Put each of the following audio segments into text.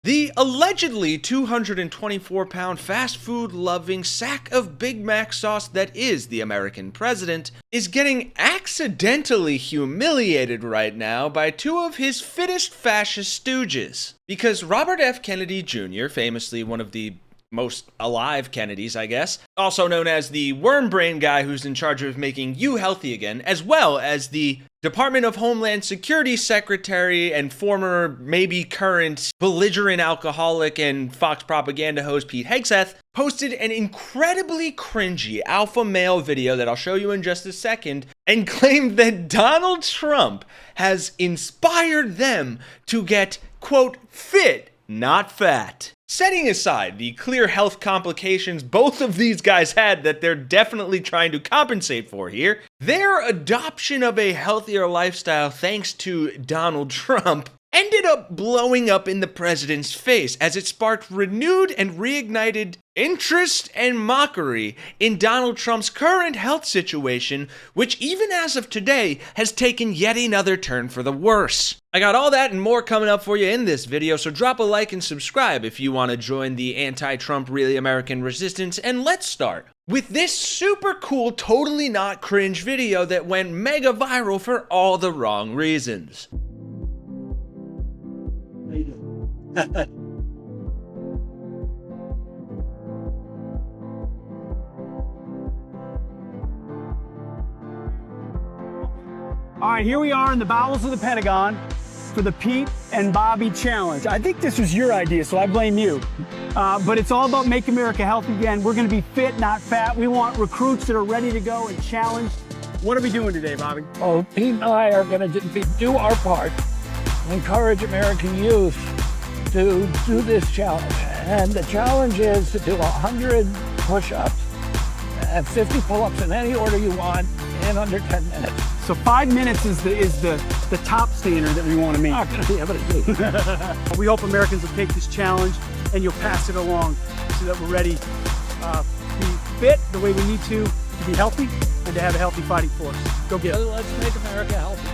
The allegedly 224-pound fast food-loving sack of Big Mac sauce that is the American president is getting accidentally humiliated right now by two of his fittest fascist stooges. Because Robert F. Kennedy Jr., famously one of the most alive Kennedys, I guess, also known as the worm brain guy who's in charge of making you healthy again, as well as the Department of Homeland Security Secretary and former, maybe current, belligerent alcoholic and Fox propaganda host Pete Hegseth, posted an incredibly cringy alpha male video that I'll show you in just a second, and claimed that Donald Trump has inspired them to get, quote, fit, not fat. Setting aside the clear health complications both of these guys had that they're definitely trying to compensate for here, their adoption of a healthier lifestyle thanks to Donald Trump ended up blowing up in the president's face as it sparked renewed and reignited interest and mockery in Donald Trump's current health situation, which even as of today has taken yet another turn for the worse. I got all that and more coming up for you in this video, so drop a like and subscribe if you want to join the anti-Trump really American resistance, and let's start with this super cool, totally not cringe video that went mega viral for all the wrong reasons. All right, here we are in the bowels of the Pentagon for the Pete and Bobby Challenge. I think this was your idea, so I blame you. But it's all about Make America Healthy Again. We're gonna be fit, not fat. We want recruits that are ready to go and challenge. What are we doing today, Bobby? Oh, Pete and I are gonna do our part, encourage American youth to do this challenge. And the challenge is to do 100 push-ups and 50 pull-ups in any order you want in under 10 minutes. So 5 minutes is the top standard that we want to meet. Not going to be able to do. We hope Americans will take this challenge and you'll pass it along so that we're ready to be fit the way we need to be healthy and to have a healthy fighting force. Go get it. Let's make America healthy.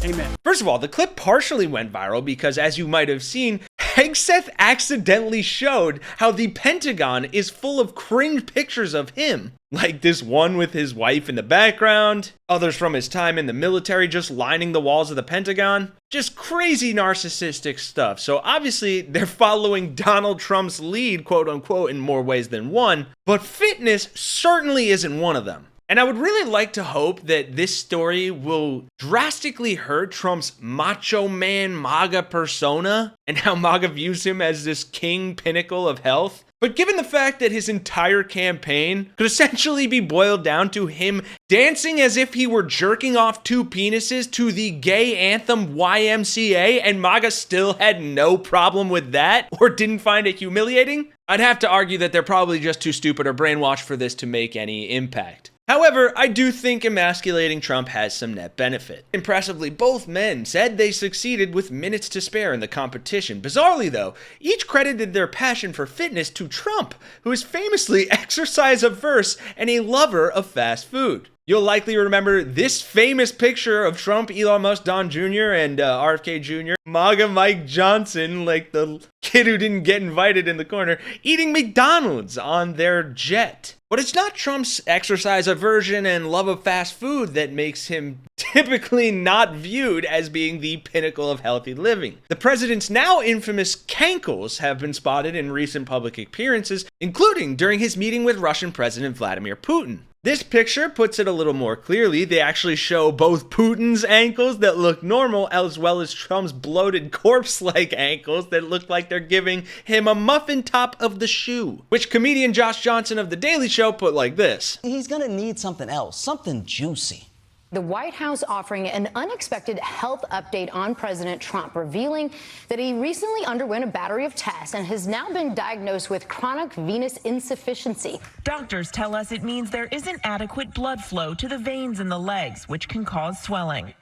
Amen. First of all, the clip partially went viral because, as you might have seen, Hegseth accidentally showed how the Pentagon is full of cringe pictures of him. Like this one with his wife in the background, others from his time in the military just lining the walls of the Pentagon. Just crazy narcissistic stuff. So obviously they're following Donald Trump's lead, quote unquote, in more ways than one, but fitness certainly isn't one of them. And I would really like to hope that this story will drastically hurt Trump's macho man MAGA persona and how MAGA views him as this king pinnacle of health. But given the fact that his entire campaign could essentially be boiled down to him dancing as if he were jerking off two penises to the gay anthem YMCA and MAGA still had no problem with that or didn't find it humiliating, I'd have to argue that they're probably just too stupid or brainwashed for this to make any impact. However, I do think emasculating Trump has some net benefit. Impressively, both men said they succeeded with minutes to spare in the competition. Bizarrely though, each credited their passion for fitness to Trump, who is famously exercise-averse and a lover of fast food. You'll likely remember this famous picture of Trump, Elon Musk, Don Jr., and RFK Jr., MAGA Mike Johnson, like the kid who didn't get invited in the corner, eating McDonald's on their jet. But it's not Trump's exercise aversion and love of fast food that makes him typically not viewed as being the pinnacle of healthy living. The president's now infamous cankles have been spotted in recent public appearances, including during his meeting with Russian President Vladimir Putin. This picture puts it a little more clearly. They actually show both Putin's ankles that look normal as well as Trump's bloated corpse-like ankles that look like they're giving him a muffin top of the shoe, which comedian Josh Johnson of The Daily Show put like this. He's gonna need something else, something juicy. The White House offering an unexpected health update on President Trump, revealing that he recently underwent a battery of tests and has now been diagnosed with chronic venous insufficiency. Doctors tell us it means there isn't adequate blood flow to the veins in the legs, which can cause swelling.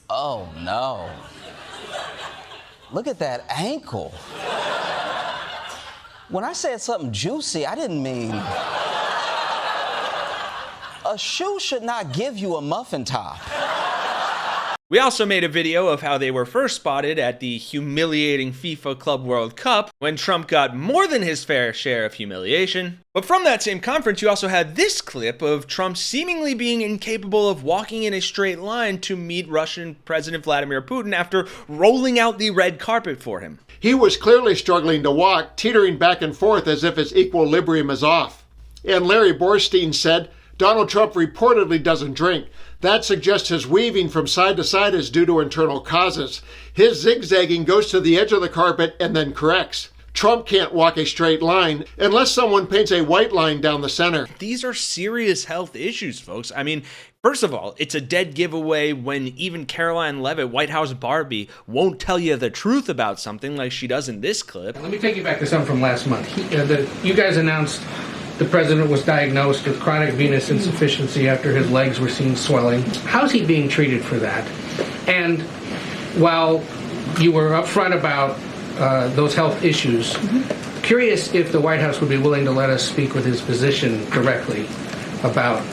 Oh no. Look at that ankle. When I said something juicy, I didn't mean... A shoe should not give you a muffin top. We also made a video of how they were first spotted at the humiliating FIFA Club World Cup, when Trump got more than his fair share of humiliation. But from that same conference, you also had this clip of Trump seemingly being incapable of walking in a straight line to meet Russian President Vladimir Putin after rolling out the red carpet for him. He was clearly struggling to walk, teetering back and forth as if his equilibrium is off. And Larry Borstein said, Donald Trump reportedly doesn't drink. That suggests his weaving from side to side is due to internal causes. His zigzagging goes to the edge of the carpet and then corrects. Trump can't walk a straight line unless someone paints a white line down the center. These are serious health issues, folks. I mean, first of all, it's a dead giveaway when even Caroline Levit, White House Barbie, won't tell you the truth about something like she does in this clip. Let me take you back to something from last month. You guys announced the president was diagnosed with chronic venous insufficiency after his legs were seen swelling. How's he being treated for that? And while you were upfront about those health issues, curious if the White House would be willing to let us speak with his physician directly about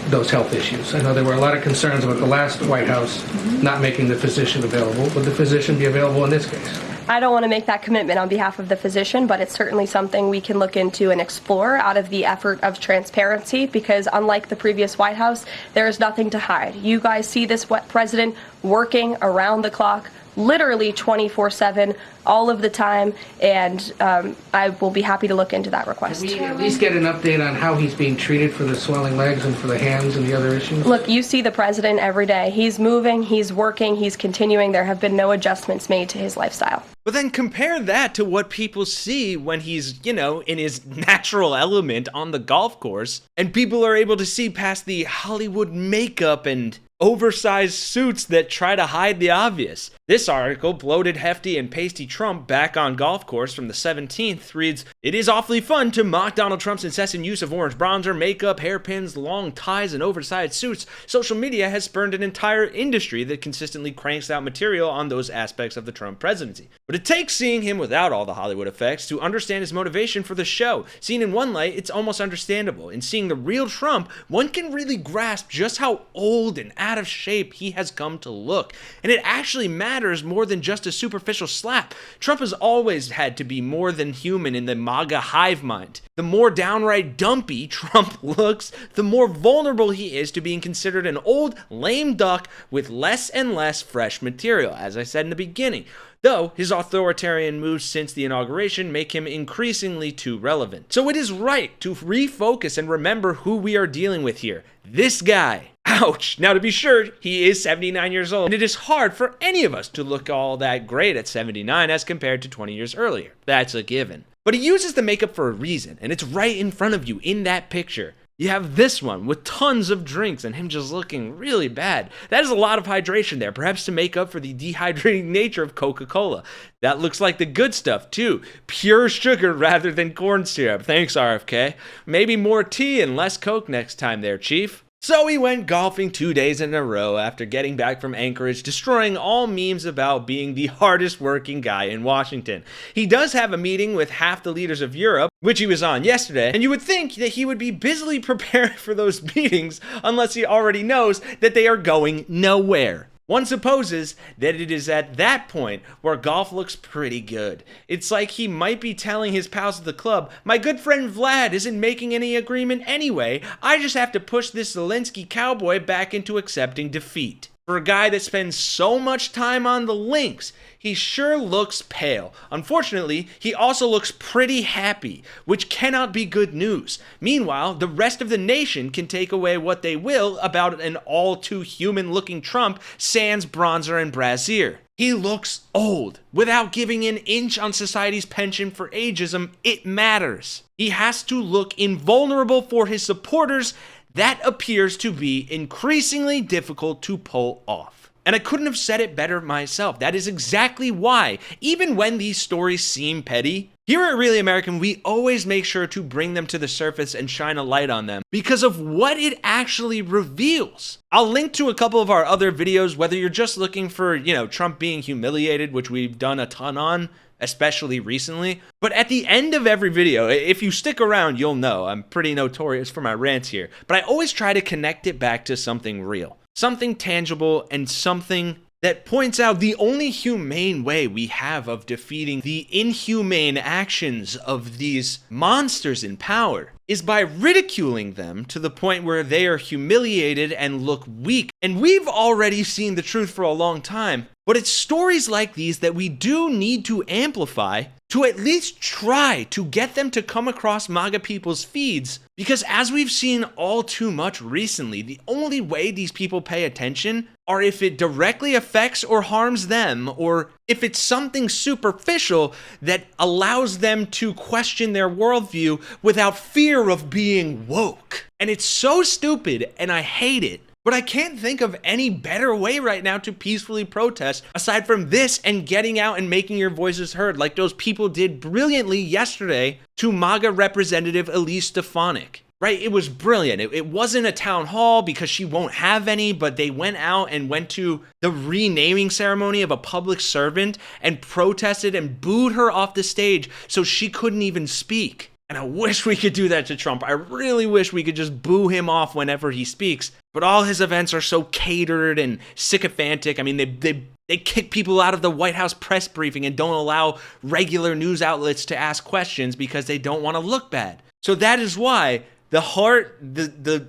those health issues. I know there were a lot of concerns about the last White House not making the physician available. Would the physician be available in this case? I don't want to make that commitment on behalf of the physician, but it's certainly something we can look into and explore out of the effort of transparency, because unlike the previous White House, there is nothing to hide. You guys see this president working around the clock, literally 24/7, all of the time, and I will be happy to look into that request. Can we at least get an update on how he's being treated for the swelling legs and for the hands and the other issues? Look, you see the president every day. He's moving, he's working, he's continuing. There have been no adjustments made to his lifestyle. But then compare that to what people see when he's, in his natural element on the golf course, and people are able to see past the Hollywood makeup and oversized suits that try to hide the obvious. This article, Bloated, Hefty, and Pasty Trump Back on Golf Course from the 17th, reads, "It is awfully fun to mock Donald Trump's incessant use of orange bronzer, makeup, hairpins, long ties, and oversized suits. Social media has spurned an entire industry that consistently cranks out material on those aspects of the Trump presidency. But it takes seeing him without all the Hollywood effects to understand his motivation for the show. Seen in one light, it's almost understandable. In seeing the real Trump, one can really grasp just how old and out of shape he has come to look. And it actually matters more than just a superficial slap. Trump has always had to be more than human in the MAGA hive mind. The more downright dumpy Trump looks, the more vulnerable he is to being considered an old, lame duck with less and less fresh material, as I said in the beginning. Though his authoritarian moves since the inauguration make him increasingly too relevant. So it is right to refocus and remember who we are dealing with here. This guy. Ouch. Now, to be sure, he is 79 years old, and it is hard for any of us to look all that great at 79 as compared to 20 years earlier. That's a given. But he uses the makeup for a reason, and it's right in front of you in that picture. You have this one with tons of drinks and him just looking really bad. That is a lot of hydration there, perhaps to make up for the dehydrating nature of Coca-Cola. That looks like the good stuff too. Pure sugar rather than corn syrup. Thanks, RFK. Maybe more tea and less Coke next time there, Chief. So he went golfing 2 days in a row after getting back from Anchorage, destroying all memes about being the hardest working guy in Washington. He does have a meeting with half the leaders of Europe, which he was on yesterday, and you would think that he would be busily preparing for those meetings unless he already knows that they are going nowhere. One supposes that it is at that point where golf looks pretty good. It's like he might be telling his pals at the club, my good friend Vlad isn't making any agreement anyway, I just have to push this Zelensky cowboy back into accepting defeat. For a guy that spends so much time on the links, he sure looks pale. Unfortunately, he also looks pretty happy, which cannot be good news. Meanwhile, the rest of the nation can take away what they will about an all-too-human-looking Trump sans bronzer and brassiere. He looks old. Without giving an inch on society's penchant for ageism, it matters. He has to look invulnerable for his supporters. That appears to be increasingly difficult to pull off. And I couldn't have said it better myself. That is exactly why, even when these stories seem petty, here at Really American, we always make sure to bring them to the surface and shine a light on them because of what it actually reveals. I'll link to a couple of our other videos, whether you're just looking for, Trump being humiliated, which we've done a ton on, especially recently. But at the end of every video, if you stick around, you'll know I'm pretty notorious for my rants here, but I always try to connect it back to something real, something tangible, and something that points out the only humane way we have of defeating the inhumane actions of these monsters in power is by ridiculing them to the point where they are humiliated and look weak. And we've already seen the truth for a long time, but it's stories like these that we do need to amplify to at least try to get them to come across MAGA people's feeds. Because as we've seen all too much recently, the only way these people pay attention are if it directly affects or harms them, or if it's something superficial that allows them to question their worldview without fear of being woke. And it's so stupid, and I hate it. But I can't think of any better way right now to peacefully protest aside from this and getting out and making your voices heard, like those people did brilliantly yesterday to MAGA Representative Elise Stefanik. Right? It was brilliant. It wasn't a town hall because she won't have any, but they went out and went to the renaming ceremony of a public servant and protested and booed her off the stage so she couldn't even speak. And I wish we could do that to Trump. I really wish we could just boo him off whenever he speaks. But all his events are so catered and sycophantic. I mean, they kick people out of the White House press briefing and don't allow regular news outlets to ask questions because they don't want to look bad. So that is why the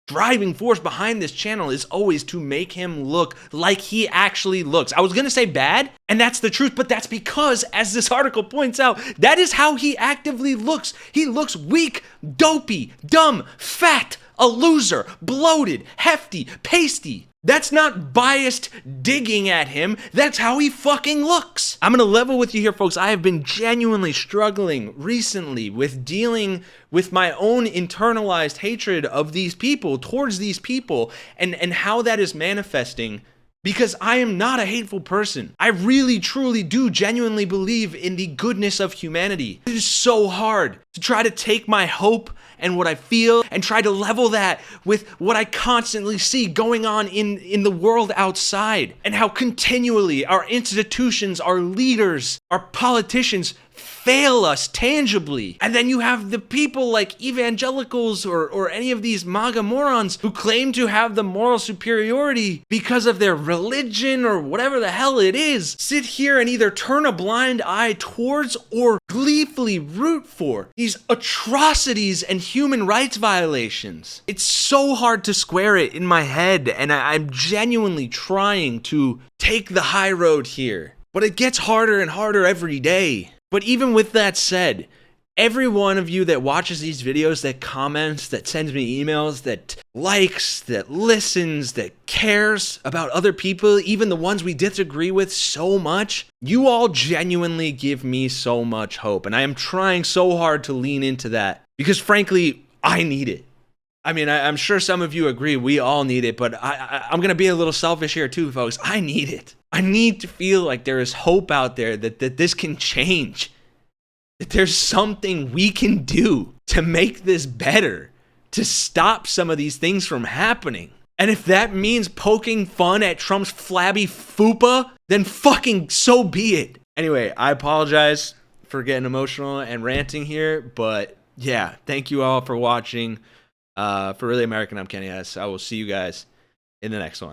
driving force behind this channel is always to make him look like he actually looks. I was going to say bad, and that's the truth, but that's because, as this article points out, that is how he actively looks. He looks weak, dopey, dumb, fat, a loser, bloated, hefty, pasty. That's not biased digging at him. That's how he fucking looks. I'm gonna level with you here, folks. I have been genuinely struggling recently with dealing with my own internalized hatred of these people, towards these people, and how that is manifesting. Because I am not a hateful person. I really, truly do genuinely believe in the goodness of humanity. It is so hard to try to take my hope and what I feel and try to level that with what I constantly see going on in the world outside, and how continually our institutions, our leaders, our politicians fail us tangibly. And then you have the people like evangelicals or any of these MAGA morons who claim to have the moral superiority because of their religion or whatever the hell it is, sit here and either turn a blind eye towards or gleefully root for these atrocities and human rights violations. It's so hard to square it in my head, and I'm genuinely trying to take the high road here. But it gets harder and harder every day. But even with that said, every one of you that watches these videos, that comments, that sends me emails, that likes, that listens, that cares about other people, even the ones we disagree with so much, you all genuinely give me so much hope. And I am trying so hard to lean into that because, frankly, I need it. I mean, I'm sure some of you agree, we all need it, but I'm going to be a little selfish here too, folks. I need it. I need to feel like there is hope out there that this can change, that there's something we can do to make this better, to stop some of these things from happening. And if that means poking fun at Trump's flabby fupa, then fucking so be it. Anyway, I apologize for getting emotional and ranting here, but yeah, thank you all for watching. For Really American, I'm Kenny Hesse. I will see you guys in the next one.